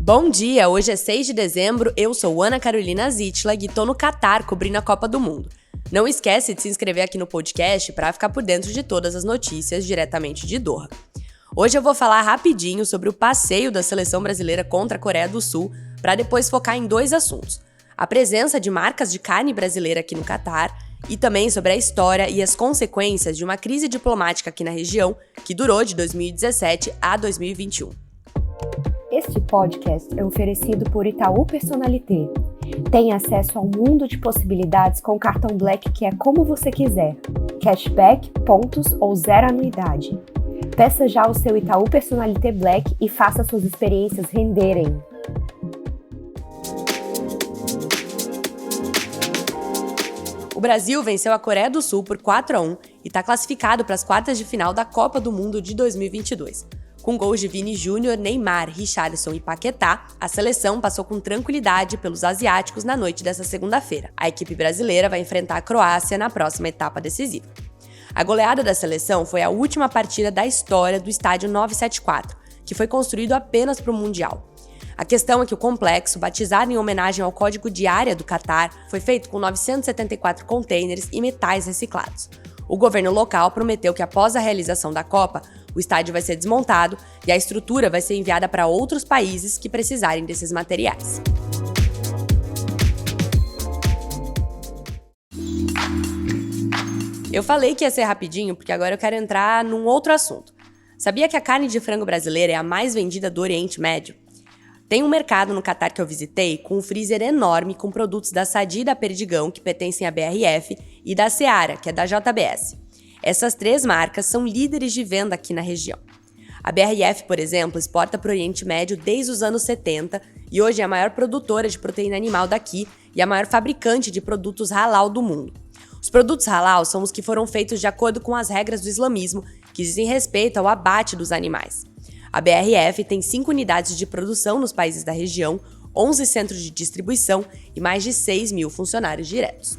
Bom dia, hoje é 6 de dezembro, eu sou Ana Carolina Zitlag e tô no Catar cobrindo a Copa do Mundo. Não esquece de se inscrever aqui no podcast para ficar por dentro de todas as notícias diretamente de Doha. Hoje eu vou falar rapidinho sobre o passeio da seleção brasileira contra a Coreia do Sul, para depois focar em dois assuntos: a presença de marcas de carne brasileira aqui no Catar e também sobre a história e as consequências de uma crise diplomática aqui na região que durou de 2017 a 2021. Este podcast é oferecido por Itaú Personalité. Tem acesso a um mundo de possibilidades com o cartão Black que é como você quiser. Cashback, pontos ou zero anuidade. Peça já o seu Itaú Personalité Black e faça suas experiências renderem. O Brasil venceu a Coreia do Sul por 4-1 e está classificado para as quartas de final da Copa do Mundo de 2022. Com gols de Vini Júnior, Neymar, Richarlison e Paquetá, a seleção passou com tranquilidade pelos asiáticos na noite desta segunda-feira. A equipe brasileira vai enfrentar a Croácia na próxima etapa decisiva. A goleada da seleção foi a última partida da história do estádio 974, que foi construído apenas para o Mundial. A questão é que o complexo, batizado em homenagem ao Código de Área do Catar, foi feito com 974 contêineres e metais reciclados. O governo local prometeu que após a realização da Copa, o estádio vai ser desmontado e a estrutura vai ser enviada para outros países que precisarem desses materiais. Eu falei que ia ser rapidinho porque agora eu quero entrar num outro assunto. Sabia que a carne de frango brasileira é a mais vendida do Oriente Médio? Tem um mercado no Catar que eu visitei com um freezer enorme com produtos da Sadi e da Perdigão, que pertencem à BRF, e da Seara, que é da JBS. Essas três marcas são líderes de venda aqui na região. A BRF, por exemplo, exporta para o Oriente Médio desde os anos 70 e hoje é a maior produtora de proteína animal daqui e a maior fabricante de produtos halal do mundo. Os produtos halal são os que foram feitos de acordo com as regras do islamismo, que dizem respeito ao abate dos animais. A BRF tem 5 unidades de produção nos países da região, 11 centros de distribuição e mais de 6 mil funcionários diretos.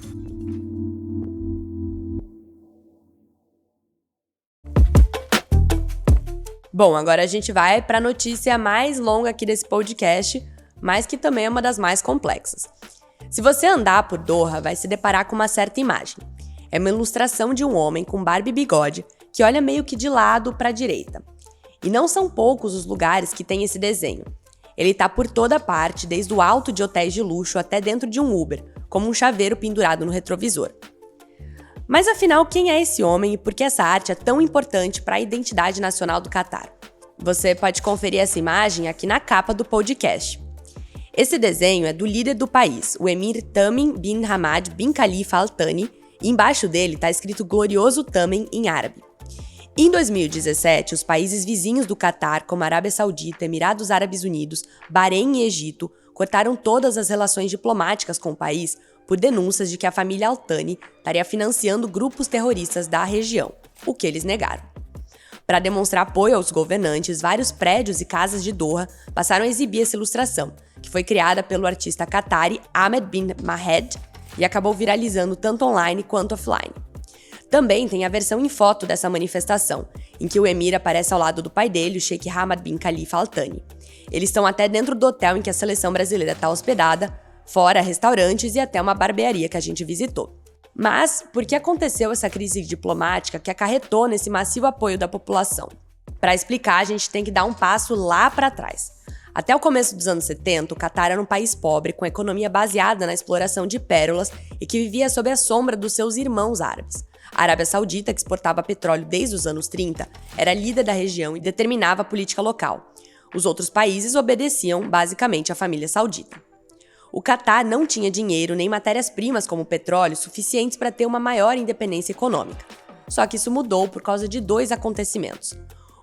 Bom, agora a gente vai para a notícia mais longa aqui desse podcast, mas que também é uma das mais complexas. Se você andar por Doha, vai se deparar com uma certa imagem. É uma ilustração de um homem com barba e bigode que olha meio que de lado para a direita. E não são poucos os lugares que tem esse desenho. Ele está por toda parte, desde o alto de hotéis de luxo até dentro de um Uber, como um chaveiro pendurado no retrovisor. Mas afinal, quem é esse homem e por que essa arte é tão importante para a identidade nacional do Catar? Você pode conferir essa imagem aqui na capa do podcast. Esse desenho é do líder do país, o Emir Tamim bin Hamad bin Khalifa Al Thani, e embaixo dele está escrito Glorioso Tamim em árabe. Em 2017, os países vizinhos do Catar, como Arábia Saudita, Emirados Árabes Unidos, Bahrein e Egito, cortaram todas as relações diplomáticas com o país por denúncias de que a família Al Thani estaria financiando grupos terroristas da região, o que eles negaram. Para demonstrar apoio aos governantes, vários prédios e casas de Doha passaram a exibir essa ilustração, que foi criada pelo artista qatari Ahmed bin Mahed e acabou viralizando tanto online quanto offline. Também tem a versão em foto dessa manifestação, em que o emir aparece ao lado do pai dele, o Sheikh Hamad bin Khalifa Al Thani. Eles estão até dentro do hotel em que a seleção brasileira está hospedada, fora restaurantes e até uma barbearia que a gente visitou. Mas por que aconteceu essa crise diplomática que acarretou nesse massivo apoio da população? Para explicar, a gente tem que dar um passo lá para trás. Até o começo dos anos 70, o Catar era um país pobre, com economia baseada na exploração de pérolas e que vivia sob a sombra dos seus irmãos árabes. A Arábia Saudita, que exportava petróleo desde os anos 30, era líder da região e determinava a política local. Os outros países obedeciam, basicamente, à família saudita. O Catar não tinha dinheiro nem matérias-primas como petróleo suficientes para ter uma maior independência econômica. Só que isso mudou por causa de 2 acontecimentos.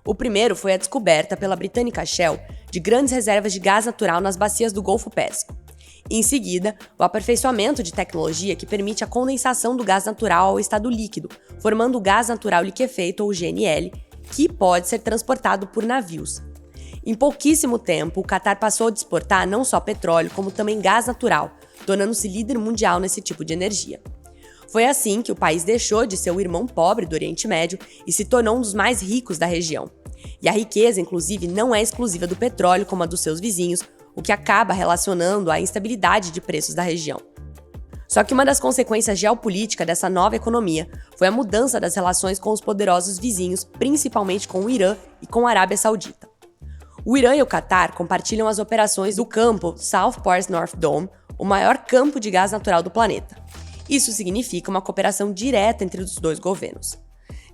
O primeiro foi a descoberta pela britânica Shell de grandes reservas de gás natural nas bacias do Golfo Pérsico. Em seguida, o aperfeiçoamento de tecnologia que permite a condensação do gás natural ao estado líquido, formando o gás natural liquefeito, ou GNL, que pode ser transportado por navios. Em pouquíssimo tempo, o Catar passou a exportar não só petróleo, como também gás natural, tornando-se líder mundial nesse tipo de energia. Foi assim que o país deixou de ser o irmão pobre do Oriente Médio e se tornou um dos mais ricos da região. E a riqueza, inclusive, não é exclusiva do petróleo como a dos seus vizinhos, o que acaba relacionando a instabilidade de preços da região. Só que uma das consequências geopolíticas dessa nova economia foi a mudança das relações com os poderosos vizinhos, principalmente com o Irã e com a Arábia Saudita. O Irã e o Catar compartilham as operações do campo South Pars North Dome, o maior campo de gás natural do planeta. Isso significa uma cooperação direta entre os dois governos.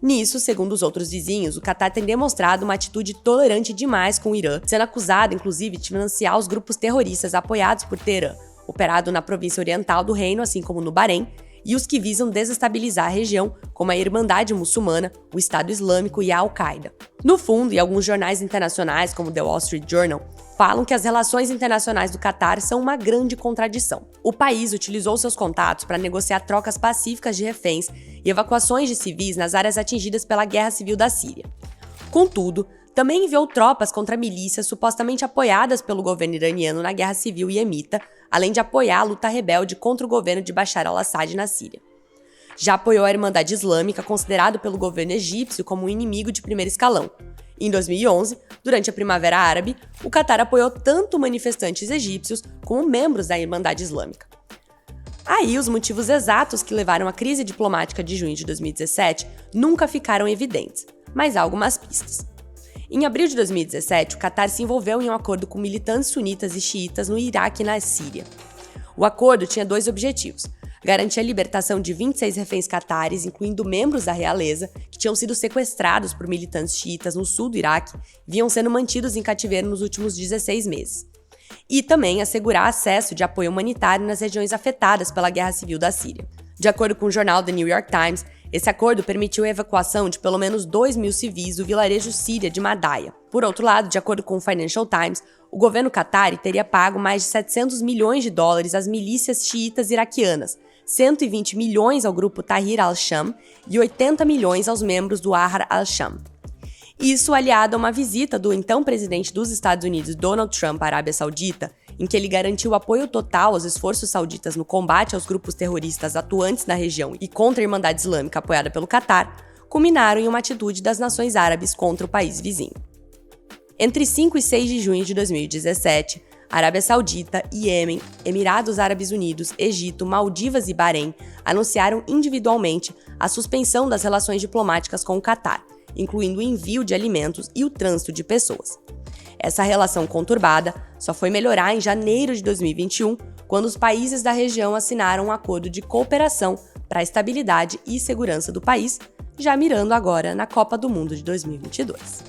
Nisso, segundo os outros vizinhos, o Catar tem demonstrado uma atitude tolerante demais com o Irã, sendo acusado, inclusive, de financiar os grupos terroristas apoiados por Teherã, operado na província oriental do reino, assim como no Bahrein, e os que visam desestabilizar a região, como a Irmandade Muçulmana, o Estado Islâmico e a Al-Qaeda. No fundo, e alguns jornais internacionais, como The Wall Street Journal, falam que as relações internacionais do Catar são uma grande contradição. O país utilizou seus contatos para negociar trocas pacíficas de reféns e evacuações de civis nas áreas atingidas pela guerra civil da Síria. Contudo, também enviou tropas contra milícias supostamente apoiadas pelo governo iraniano na guerra civil iemita, além de apoiar a luta rebelde contra o governo de Bashar al-Assad na Síria. Já apoiou a Irmandade Islâmica, considerado pelo governo egípcio como um inimigo de primeiro escalão. Em 2011, durante a Primavera Árabe, o Catar apoiou tanto manifestantes egípcios como membros da Irmandade Islâmica. Aí, os motivos exatos que levaram à crise diplomática de junho de 2017 nunca ficaram evidentes, mas há algumas pistas. Em abril de 2017, o Catar se envolveu em um acordo com militantes sunitas e xiitas no Iraque e na Síria. O acordo tinha dois objetivos: garantir a libertação de 26 reféns catares, incluindo membros da realeza, que tinham sido sequestrados por militantes xiitas no sul do Iraque e vinham sendo mantidos em cativeiro nos últimos 16 meses. E também assegurar acesso de apoio humanitário nas regiões afetadas pela guerra civil da Síria. De acordo com o jornal The New York Times, esse acordo permitiu a evacuação de pelo menos 2.000 civis do vilarejo síria de Madaya. Por outro lado, de acordo com o Financial Times, o governo qatari teria pago mais de 700 milhões de dólares às milícias xiitas iraquianas, 120 milhões ao grupo Tahrir al-Sham e 80 milhões aos membros do Ahrar al-Sham. Isso aliado a uma visita do então presidente dos Estados Unidos, Donald Trump, à Arábia Saudita, em que ele garantiu apoio total aos esforços sauditas no combate aos grupos terroristas atuantes na região e contra a Irmandade Islâmica apoiada pelo Catar, culminaram em uma atitude das nações árabes contra o país vizinho. Entre 5 e 6 de junho de 2017, Arábia Saudita, Iêmen, Emirados Árabes Unidos, Egito, Maldivas e Bahrein anunciaram individualmente a suspensão das relações diplomáticas com o Catar, incluindo o envio de alimentos e o trânsito de pessoas. Essa relação conturbada só foi melhorar em janeiro de 2021, quando os países da região assinaram um acordo de cooperação para a estabilidade e segurança do país, já mirando agora na Copa do Mundo de 2022.